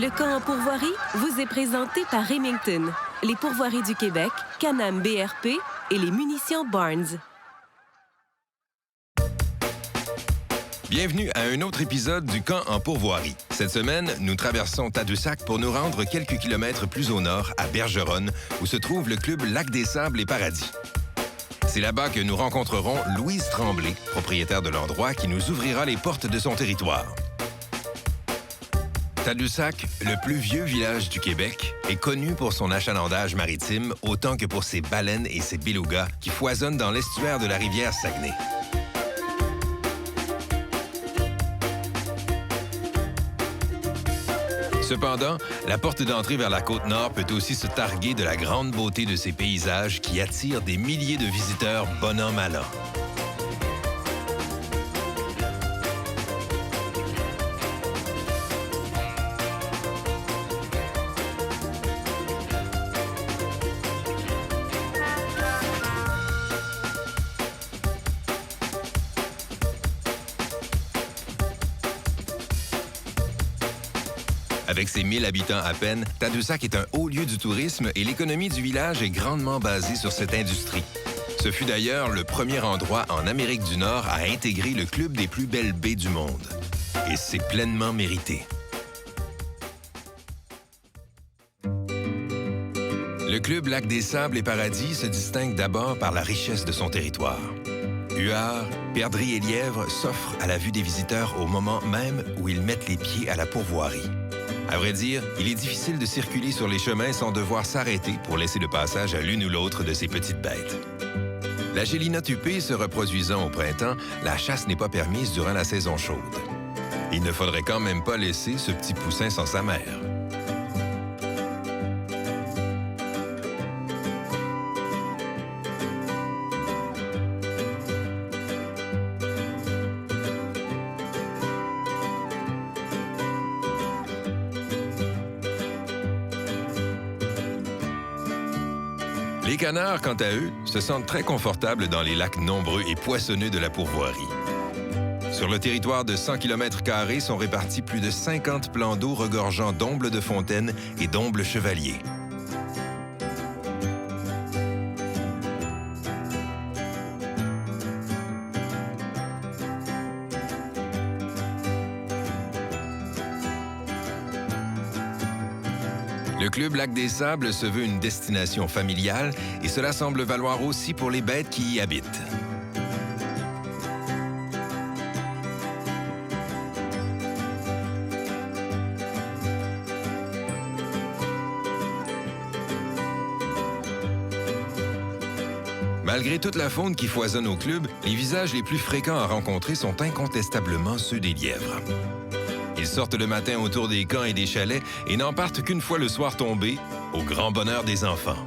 Le camp en pourvoirie vous est présenté par Remington, les pourvoiries du Québec, Can-Am BRP et les munitions Barnes. Bienvenue à un autre épisode du camp en pourvoirie. Cette semaine, nous traversons Tadoussac pour nous rendre quelques kilomètres plus au nord, à Bergeronne, où se trouve le club Lac des Sables et Paradis. C'est là-bas que nous rencontrerons Louise Tremblay, propriétaire de l'endroit, qui nous ouvrira les portes de son territoire. Tadoussac, le plus vieux village du Québec, est connu pour son achalandage maritime autant que pour ses baleines et ses belugas qui foisonnent dans l'estuaire de la rivière Saguenay. Cependant, la porte d'entrée vers la Côte-Nord peut aussi se targuer de la grande beauté de ses paysages qui attirent des milliers de visiteurs bon an, mal an. Avec ses 1000 habitants à peine, Tadoussac est un haut lieu du tourisme et l'économie du village est grandement basée sur cette industrie. Ce fut d'ailleurs le premier endroit en Amérique du Nord à intégrer le club des plus belles baies du monde. Et c'est pleinement mérité. Le club Lac des Sables et Paradis se distingue d'abord par la richesse de son territoire. Huards, perdrix et lièvres s'offrent à la vue des visiteurs au moment même où ils mettent les pieds à la pourvoirie. À vrai dire, il est difficile de circuler sur les chemins sans devoir s'arrêter pour laisser le passage à l'une ou l'autre de ces petites bêtes. La gélina tupée se reproduisant au printemps, la chasse n'est pas permise durant la saison chaude. Il ne faudrait quand même pas laisser ce petit poussin sans sa mère. Les canards, quant à eux, se sentent très confortables dans les lacs nombreux et poissonneux de la pourvoirie. Sur le territoire de 100 km² sont répartis plus de 50 plans d'eau regorgeant d'ombles de fontaine et d'ombles chevaliers. Le club Lac des Sables se veut une destination familiale et cela semble valoir aussi pour les bêtes qui y habitent. Malgré toute la faune qui foisonne au club, les visages les plus fréquents à rencontrer sont incontestablement ceux des lièvres. Ils sortent le matin autour des camps et des chalets et n'en partent qu'une fois le soir tombé, au grand bonheur des enfants.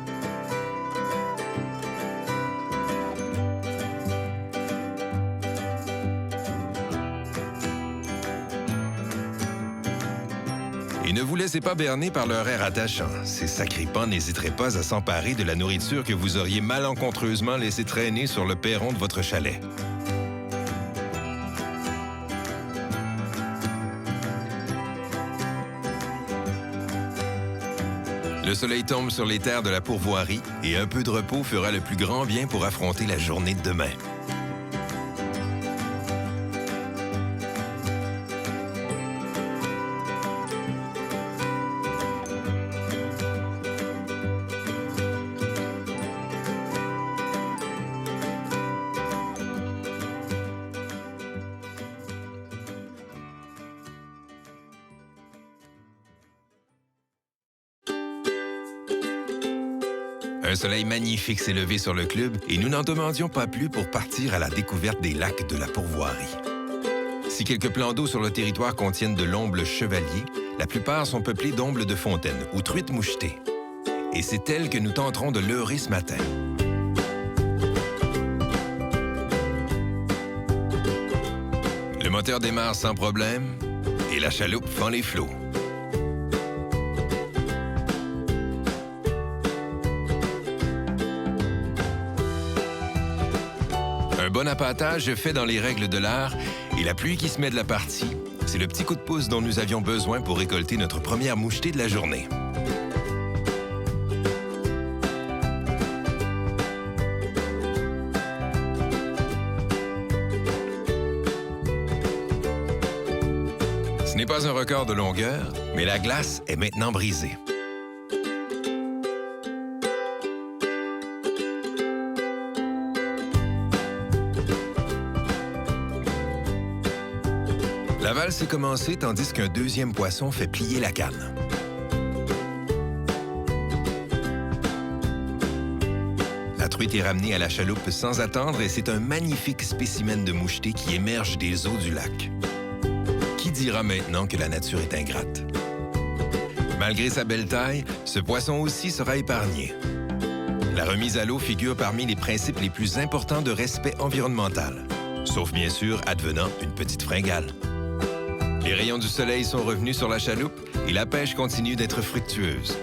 Et ne vous laissez pas berner par leur air attachant. Ces sacripants n'hésiteraient pas à s'emparer de la nourriture que vous auriez malencontreusement laissé traîner sur le perron de votre chalet. Le soleil tombe sur les terres de la pourvoirie et un peu de repos fera le plus grand bien pour affronter la journée de demain. Un soleil magnifique s'est levé sur le club et nous n'en demandions pas plus pour partir à la découverte des lacs de la pourvoirie. Si quelques plans d'eau sur le territoire contiennent de l'omble chevalier, la plupart sont peuplés d'ombles de fontaine ou truites mouchetées. Et c'est elles que nous tenterons de leurrer ce matin. Le moteur démarre sans problème et la chaloupe fend les flots. Un bon appâtage fait dans les règles de l'art et la pluie qui se met de la partie, C'est le petit coup de pouce dont nous avions besoin pour récolter notre première mouchetée de la journée. Ce n'est pas un record de longueur, mais la glace est maintenant brisée. La valse est commencée tandis qu'un deuxième poisson fait plier la canne. La truite est ramenée à la chaloupe sans attendre et c'est un magnifique spécimen de moucheté qui émerge des eaux du lac. Qui dira maintenant que la nature est ingrate? Malgré sa belle taille, ce poisson aussi sera épargné. La remise à l'eau figure parmi les principes les plus importants de respect environnemental, sauf bien sûr advenant une petite fringale. Les rayons du soleil sont revenus sur la chaloupe et la pêche continue d'être fructueuse.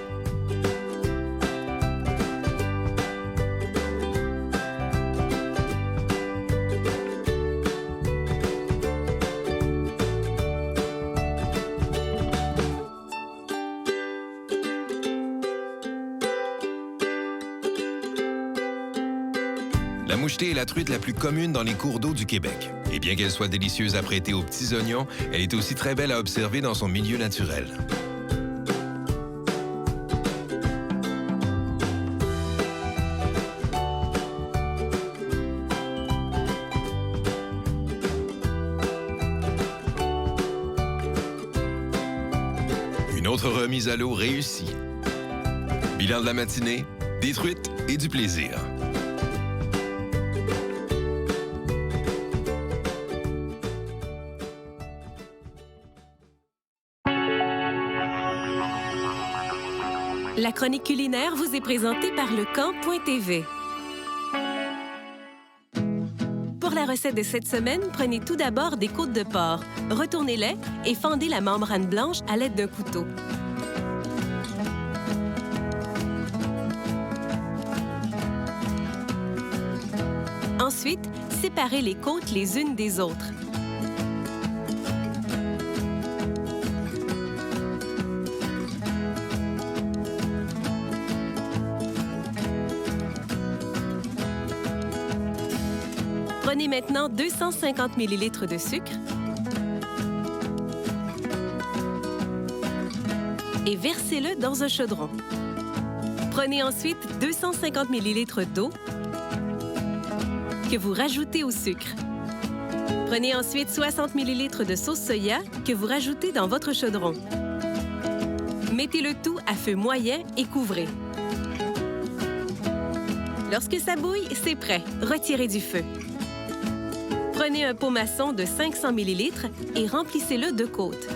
La mouchetée est la truite la plus commune dans les cours d'eau du Québec. Et bien qu'elle soit délicieuse à prêter aux petits oignons, elle est aussi très belle à observer dans son milieu naturel. Une autre remise à l'eau réussie. Bilan de la matinée, des truites et du plaisir. La chronique culinaire vous est présentée par lecamp.tv. Pour la recette de cette semaine, prenez tout d'abord des côtes de porc, retournez-les et fendez la membrane blanche à l'aide d'un couteau. Ensuite, séparez les côtes les unes des autres. Prenez maintenant 250 ml de sucre et versez-le dans un chaudron. Prenez ensuite 250 ml d'eau que vous rajoutez au sucre. Prenez ensuite 60 ml de sauce soya que vous rajoutez dans votre chaudron. Mettez le tout à feu moyen et couvrez. Lorsque ça bouille, c'est prêt. Retirez du feu. Prenez un pot maçon de 500 ml et remplissez-le de côtes.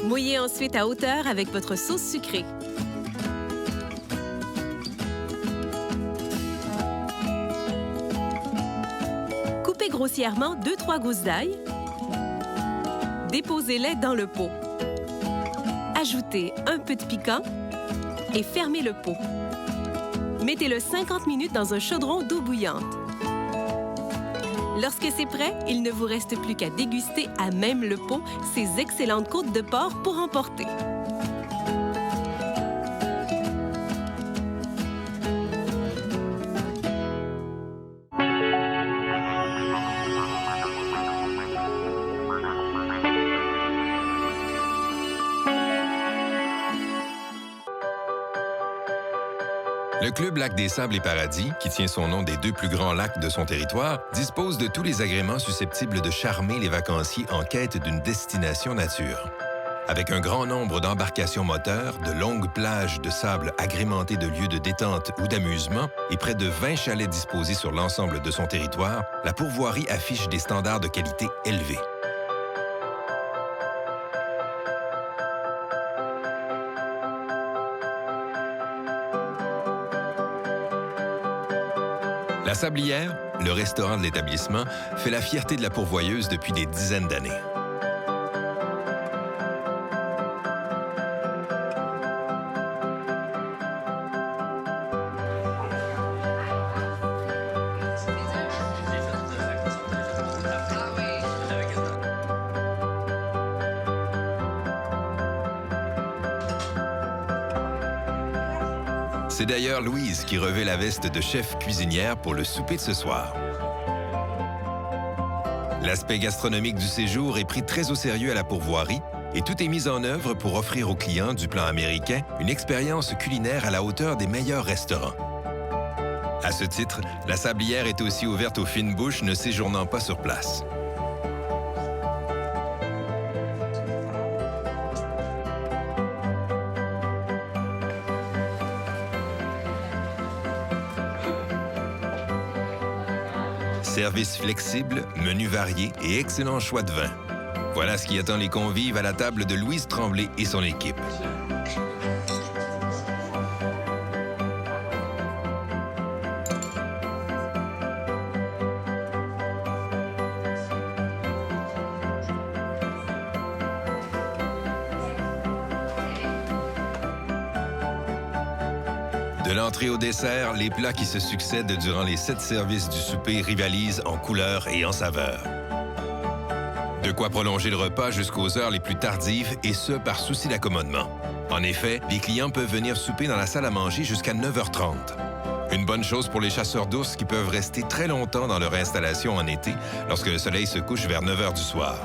Mouillez ensuite à hauteur avec votre sauce sucrée. Coupez grossièrement 2-3 gousses d'ail. Déposez-les dans le pot. Ajoutez un peu de piquant et fermez le pot. Mettez-le 50 minutes dans un chaudron d'eau bouillante. Lorsque c'est prêt, il ne vous reste plus qu'à déguster à même le pot ces excellentes côtes de porc pour emporter. Le Club Lac des Sables et Paradis, qui tient son nom des deux plus grands lacs de son territoire, dispose de tous les agréments susceptibles de charmer les vacanciers en quête d'une destination nature. Avec un grand nombre d'embarcations moteurs, de longues plages de sable agrémentées de lieux de détente ou d'amusement et près de 20 chalets disposés sur l'ensemble de son territoire, la pourvoirie affiche des standards de qualité élevés. La Sablière, le restaurant de l'établissement, fait la fierté de la pourvoyeuse depuis des dizaines d'années. C'est d'ailleurs Louise qui revêt la veste de chef cuisinière pour le souper de ce soir. L'aspect gastronomique du séjour est pris très au sérieux à la pourvoirie et tout est mis en œuvre pour offrir aux clients du plan américain une expérience culinaire à la hauteur des meilleurs restaurants. À ce titre, la sablière est aussi ouverte aux fines bouches ne séjournant pas sur place. Service flexible, menu varié et excellent choix de vin. Voilà ce qui attend les convives à la table de Louise Tremblay et son équipe. De l'entrée au dessert, les plats qui se succèdent durant les 7 services du souper rivalisent en couleur et en saveur. De quoi prolonger le repas jusqu'aux heures les plus tardives, et ce, par souci d'accommodement. En effet, les clients peuvent venir souper dans la salle à manger jusqu'à 9h30. Une bonne chose pour les chasseurs d'ours qui peuvent rester très longtemps dans leur installation en été lorsque le soleil se couche vers 9h du soir.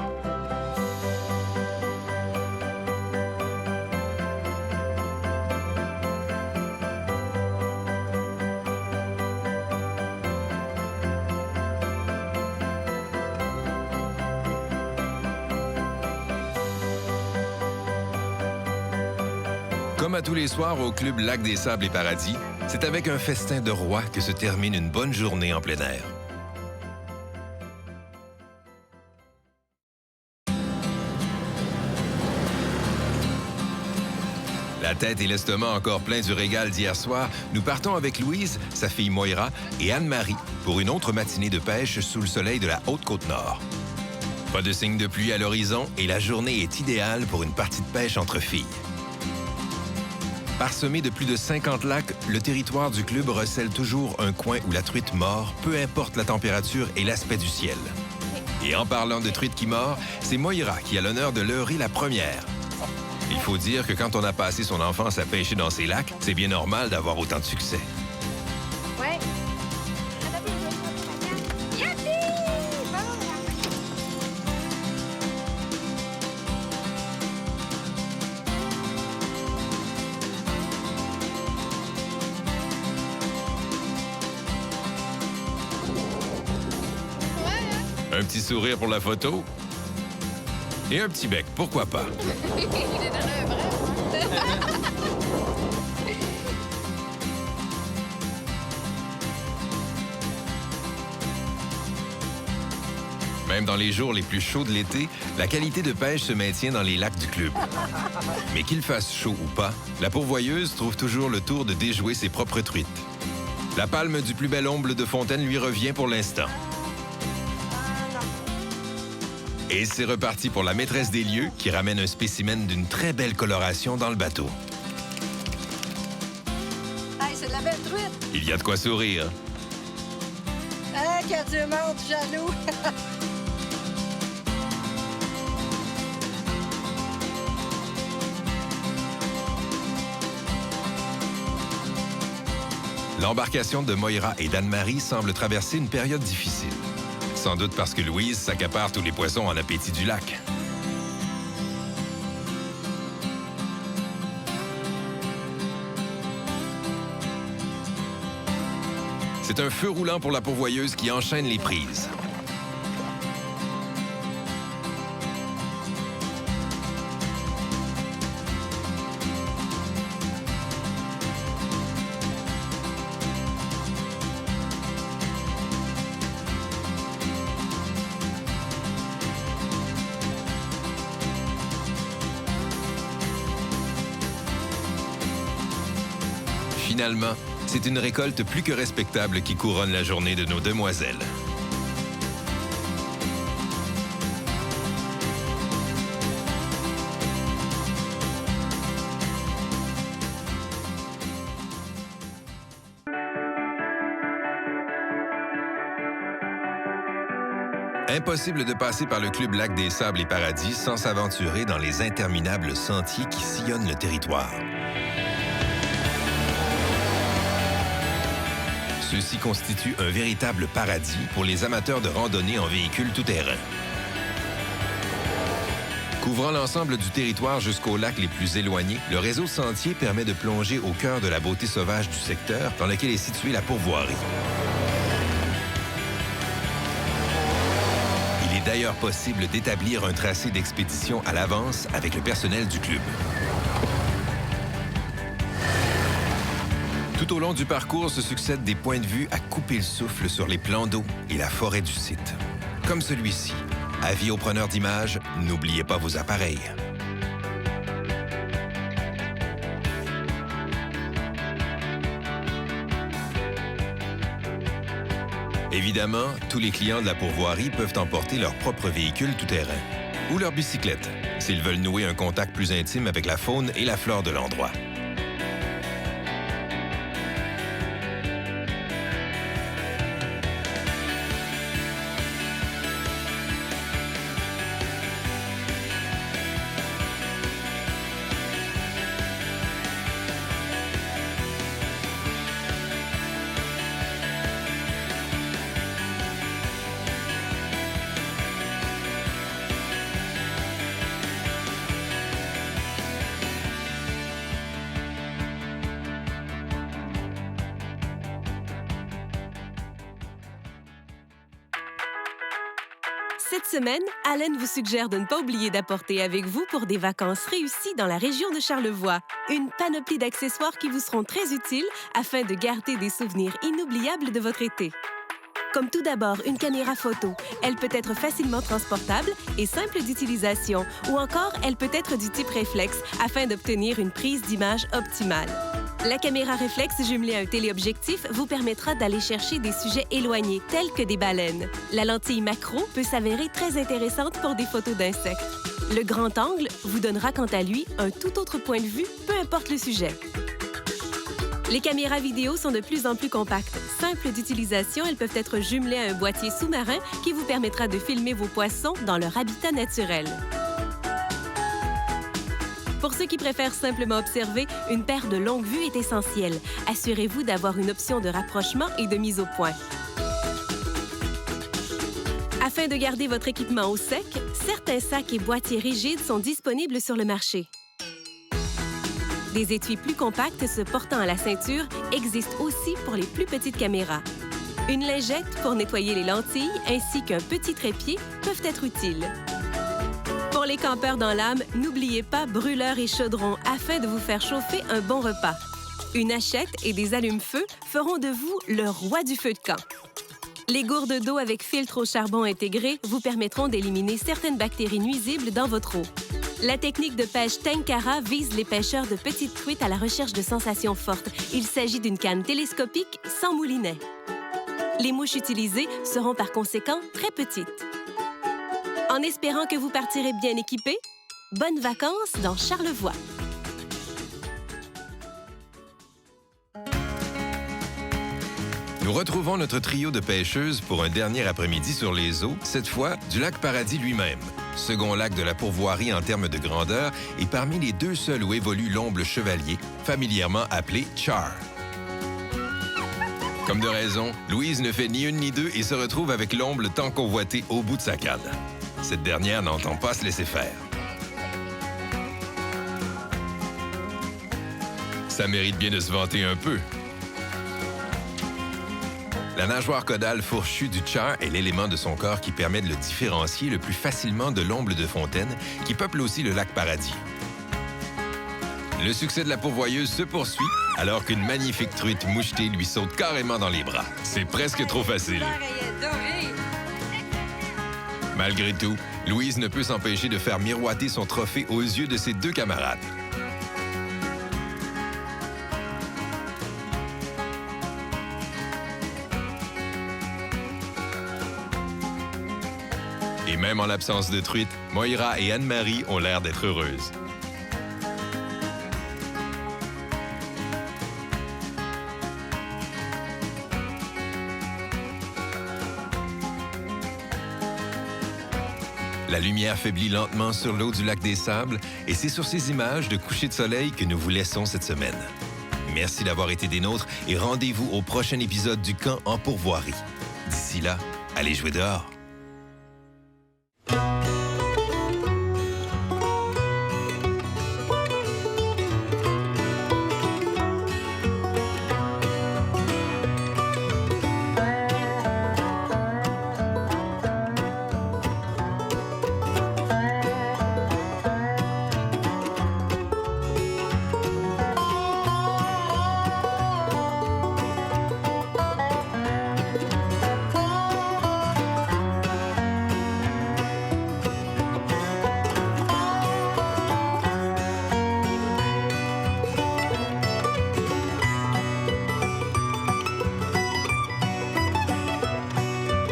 Comme à tous les soirs au Club Lac des Sables et Paradis, c'est avec un festin de roi que se termine une bonne journée en plein air. La tête et l'estomac encore pleins du régal d'hier soir, nous partons avec Louise, sa fille Moira et Anne-Marie pour une autre matinée de pêche sous le soleil de la Haute-Côte-Nord. Pas de signe de pluie à l'horizon et la journée est idéale pour une partie de pêche entre filles. Parsemé de plus de 50 lacs, le territoire du club recèle toujours un coin où la truite mord, peu importe la température et l'aspect du ciel. Et en parlant de truite qui mord, c'est Moira qui a l'honneur de leurrer la première. Il faut dire que quand on a passé son enfance à pêcher dans ces lacs, c'est bien normal d'avoir autant de succès. Ouais. Un petit sourire pour la photo. Et un petit bec, pourquoi pas? Il est dans le vrai. Même dans les jours les plus chauds de l'été, la qualité de pêche se maintient dans les lacs du club. Mais qu'il fasse chaud ou pas, la pourvoyeuse trouve toujours le tour de déjouer ses propres truites. La palme du plus bel omble de Fontaine lui revient pour l'instant. Et c'est reparti pour la maîtresse des lieux qui ramène un spécimen d'une très belle coloration dans le bateau. Hey, c'est de la belle truite. Il y a de quoi sourire. Hey, que Dieu monte jaloux. L'embarcation de Moira et d'Anne-Marie semble traverser une période difficile. Sans doute parce que Louise s'accapare tous les poissons en appétit du lac. C'est un feu roulant pour la pourvoyeuse qui enchaîne les prises. Finalement, c'est une récolte plus que respectable qui couronne la journée de nos demoiselles. Impossible de passer par le Club Lac des Sables et Paradis sans s'aventurer dans les interminables sentiers qui sillonnent le territoire. Ceux-ci constituent un véritable paradis pour les amateurs de randonnée en véhicule tout-terrain. Couvrant l'ensemble du territoire jusqu'aux lacs les plus éloignés, le réseau sentier permet de plonger au cœur de la beauté sauvage du secteur dans lequel est située la pourvoirie. Il est d'ailleurs possible d'établir un tracé d'expédition à l'avance avec le personnel du club. Tout au long du parcours se succèdent des points de vue à couper le souffle sur les plans d'eau et la forêt du site. Comme celui-ci. Avis aux preneurs d'images, n'oubliez pas vos appareils. Évidemment, tous les clients de la pourvoirie peuvent emporter leur propre véhicule tout-terrain ou leur bicyclette, s'ils veulent nouer un contact plus intime avec la faune et la flore de l'endroit. Cette semaine, Allen vous suggère de ne pas oublier d'apporter avec vous pour des vacances réussies dans la région de Charlevoix une panoplie d'accessoires qui vous seront très utiles afin de garder des souvenirs inoubliables de votre été. Comme tout d'abord, une caméra photo. Elle peut être facilement transportable et simple d'utilisation, ou encore elle peut être du type réflexe afin d'obtenir une prise d'image optimale. La caméra réflexe jumelée à un téléobjectif vous permettra d'aller chercher des sujets éloignés, tels que des baleines. La lentille macro peut s'avérer très intéressante pour des photos d'insectes. Le grand angle vous donnera quant à lui un tout autre point de vue, peu importe le sujet. Les caméras vidéo sont de plus en plus compactes. Simples d'utilisation, elles peuvent être jumelées à un boîtier sous-marin qui vous permettra de filmer vos poissons dans leur habitat naturel. Pour ceux qui préfèrent simplement observer, une paire de longue vue est essentielle. Assurez-vous d'avoir une option de rapprochement et de mise au point. Afin de garder votre équipement au sec, certains sacs et boîtiers rigides sont disponibles sur le marché. Des étuis plus compacts se portant à la ceinture existent aussi pour les plus petites caméras. Une lingette pour nettoyer les lentilles ainsi qu'un petit trépied peuvent être utiles. Pour les campeurs dans l'âme, n'oubliez pas brûleur et chaudron afin de vous faire chauffer un bon repas. Une hachette et des allumes-feu feront de vous le roi du feu de camp. Les gourdes d'eau avec filtre au charbon intégré vous permettront d'éliminer certaines bactéries nuisibles dans votre eau. La technique de pêche Tenkara vise les pêcheurs de petites truites à la recherche de sensations fortes. Il s'agit d'une canne télescopique sans moulinet. Les mouches utilisées seront par conséquent très petites. En espérant que vous partirez bien équipés, bonnes vacances dans Charlevoix! Nous retrouvons notre trio de pêcheuses pour un dernier après-midi sur les eaux, cette fois du lac Paradis lui-même, second lac de la pourvoirie en termes de grandeur et parmi les deux seuls où évolue l'omble chevalier, familièrement appelé Char. Comme de raison, Louise ne fait ni une ni deux et se retrouve avec l'omble tant convoitée au bout de sa canne. Cette dernière n'entend pas se laisser faire. Ça mérite bien de se vanter un peu. La nageoire caudale fourchue du char est l'élément de son corps qui permet de le différencier le plus facilement de l'omble de fontaine qui peuple aussi le lac Paradis. Le succès de la pourvoyeuse se poursuit alors qu'une magnifique truite mouchetée lui saute carrément dans les bras. C'est presque trop facile. Malgré tout, Louise ne peut s'empêcher de faire miroiter son trophée aux yeux de ses deux camarades. Et même en l'absence de truite, Moira et Anne-Marie ont l'air d'être heureuses. La lumière faiblit lentement sur l'eau du lac des Sables et c'est sur ces images de coucher de soleil que nous vous laissons cette semaine. Merci d'avoir été des nôtres et rendez-vous au prochain épisode du Camp en pourvoirie. D'ici là, allez jouer dehors.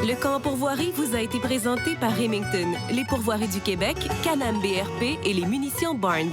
Le camp en pourvoirie vous a été présenté par Remington, les pourvoiries du Québec, Can-Am BRP et les munitions Barnes.